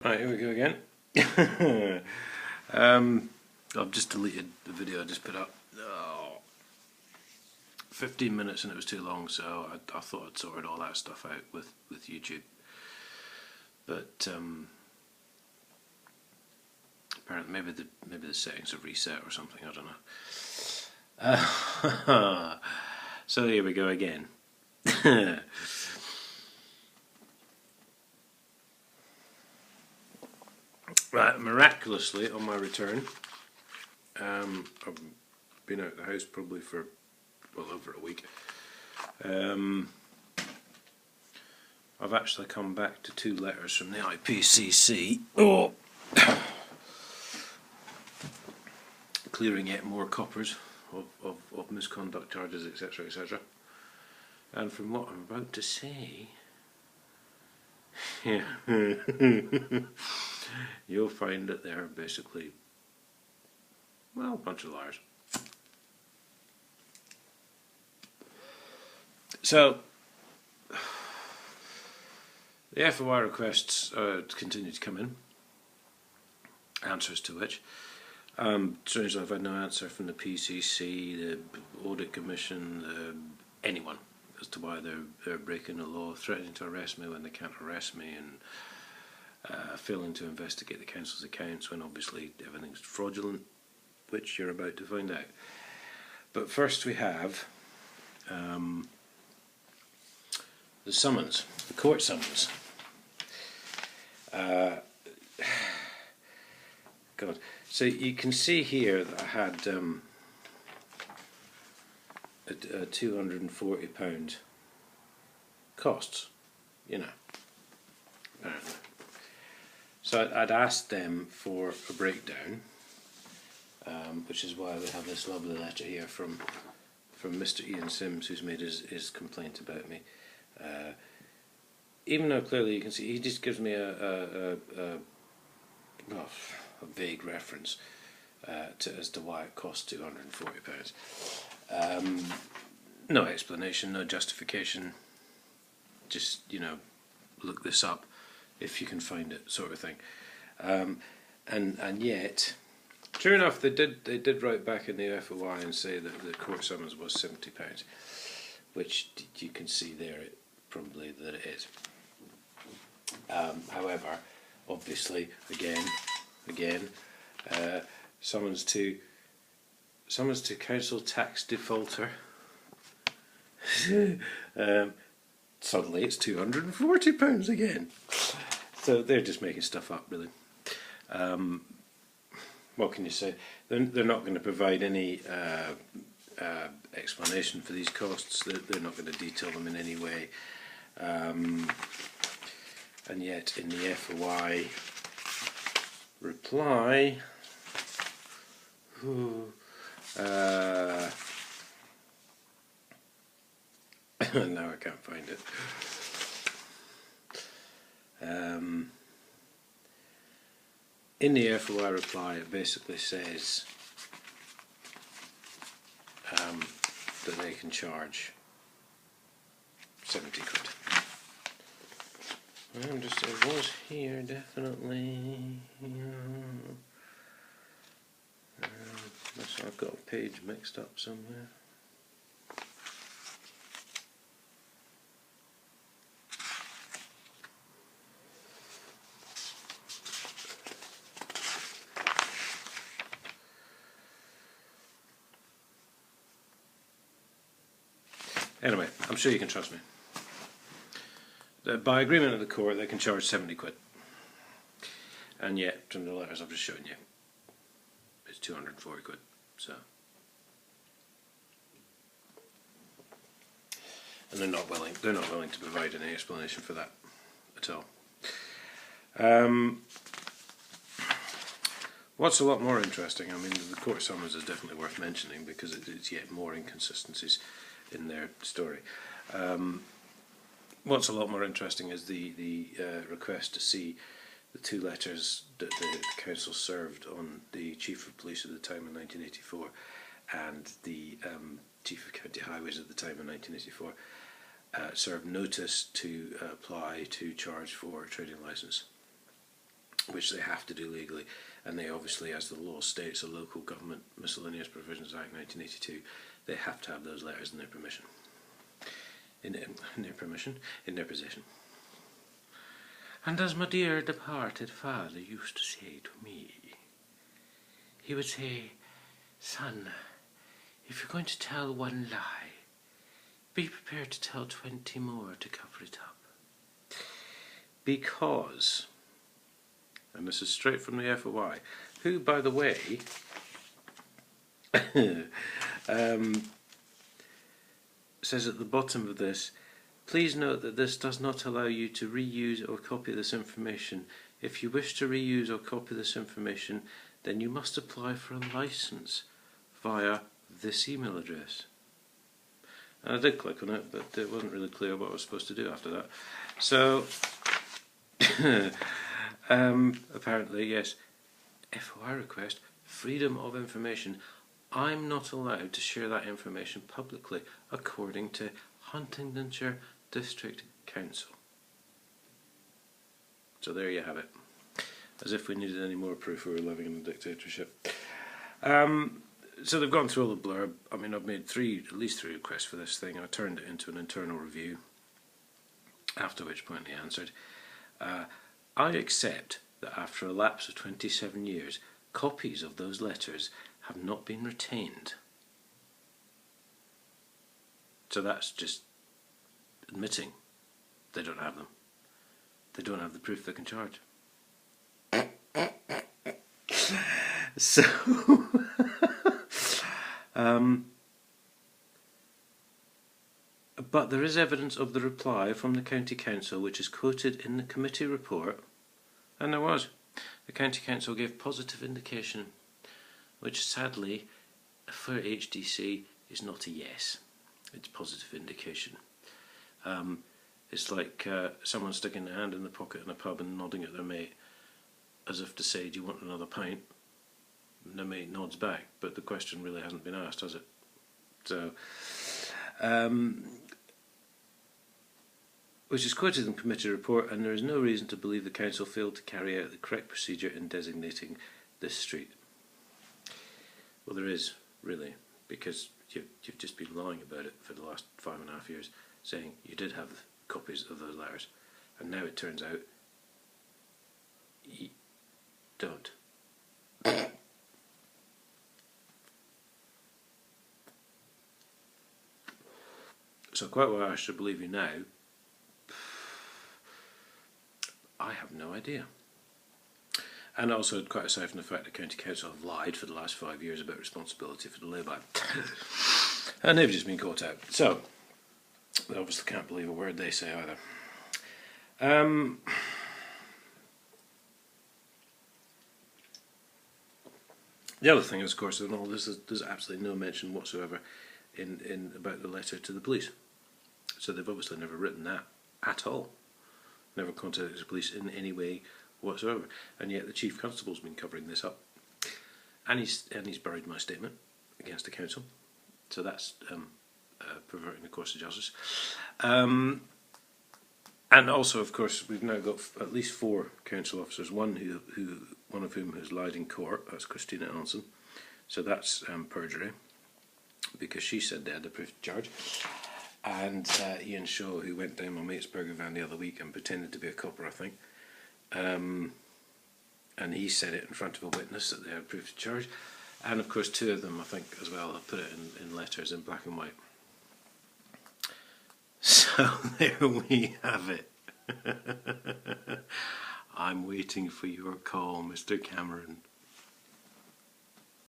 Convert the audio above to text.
Right, here we go again. I've just deleted the video I just put up. 15 minutes and it was too long, so I thought I'd sorted all that stuff out with YouTube. But apparently maybe the settings have reset or something, I don't know. So here we go again. Right, miraculously on my return, I've been out of the house probably for well over a week. I've actually come back to 2 letters from the IPCC. Clearing yet more coppers of misconduct charges, etc., etc. And from what I'm about to say, yeah, you'll find that they're basically, well, a bunch of liars. So, the FOI requests continue to come in, answers to which. Strangely, I've had no answer from the PCC, the Audit Commission, anyone, as to why they're breaking the law, threatening to arrest me when they can't arrest me, and failing to investigate the council's accounts when obviously everything's fraudulent, which you're about to find out. But first we have the summons, the court summons. God, so you can see here that I had a £240 costs, you know, apparently. So I'd asked them for a breakdown, which is why we have this lovely letter here from Mr. Ian Sims, who's made his complaint about me. Even though clearly you can see he just gives me a vague reference as to why it costs £240. No explanation, no justification. Just, you know, look this up if you can find it, sort of thing. And yet, true enough, they did write back in the FOI and say that the court summons was £70, which you can see there probably that it is. However, obviously, again, summons to council tax defaulter. Suddenly it's £240 again. So they're just making stuff up, really. What can you say? They're not going to provide any explanation for these costs. They're not going to detail them in any way. And yet in the FOI reply, now I can't find it. In the FOI reply, it basically says that they can charge 70 quid. It was here, definitely. Unless I've got a page mixed up somewhere. Anyway, I'm sure you can trust me. By agreement of the court, they can charge 70 quid. And yet, from the letters I've just shown you, it's 240 quid. So, and they're not willing to provide any explanation for that at all. What's a lot more interesting, I mean, the court summons is definitely worth mentioning because it's yet more inconsistencies in their story. What's a lot more interesting is the request to see the 2 letters that the council served on the Chief of Police at the time in 1984 and the Chief of County Highways at the time in 1984 served notice to apply to charge for a trading licence. which they have to do legally, and they obviously, as the law states, the Local Government Miscellaneous Provisions Act 1982, they have to have those letters in their permission. In their possession. And as my dear departed father used to say to me, he would say, "Son, if you're going to tell one lie, be prepared to tell 20 more to cover it up." Because, and this is straight from the FOI, who, by the way, says at the bottom of this, "Please note that this does not allow you to reuse or copy this information. If you wish to reuse or copy this information, then you must apply for a license via this email address." And I did click on it, but it wasn't really clear what I was supposed to do after that. So, apparently, yes, FOI request, freedom of information. I'm not allowed to share that information publicly, according to Huntingdonshire District Council. So there you have it. As if we needed any more proof we were living in a dictatorship. So they've gone through all the blurb. I mean, I've made at least three requests for this thing. I turned it into an internal review, after which point they answered. I accept that after a lapse of 27 years, copies of those letters have not been retained. So that's just admitting they don't have them. They don't have the proof they can charge. So, but there is evidence of the reply from the County Council, which is quoted in the committee report, and there was. The County Council gave positive indication, which sadly, for HDC, is not a yes. It's positive indication. It's like someone sticking their hand in the pocket in a pub and nodding at their mate, as if to say, "Do you want another pint?" And the mate nods back, but the question really hasn't been asked, has it? So, which is quoted in the committee report, and there is no reason to believe the council failed to carry out the correct procedure in designating this street. Well, there is, really, because you've just been lying about it for the last 5.5 years, saying you did have copies of those letters, and now it turns out you don't. So quite why I should believe you now, I have no idea. And also, quite aside from the fact the County Council have lied for the last 5 years about responsibility for the lay-by, and they've just been caught out. So, they obviously can't believe a word they say either. The other thing is, of course, in all this, there's absolutely no mention whatsoever in about the letter to the police. So they've obviously never written that at all. Never contacted the police in any way whatsoever. And yet the Chief Constable's been covering this up. And he's buried my statement against the council. So that's perverting the course of justice. And also, of course, we've now got at least 4 council officers, one of whom has lied in court. That's Christina Allinson. So that's perjury, because she said they had the proof to charge. And Ian Shaw, who went down my mate's burger van the other week and pretended to be a copper, I think. And he said it in front of a witness that they had proof to charge. And of course 2 of them, I think, as well, have put it in letters in black and white. So there we have it. I'm waiting for your call, Mr. Cameron.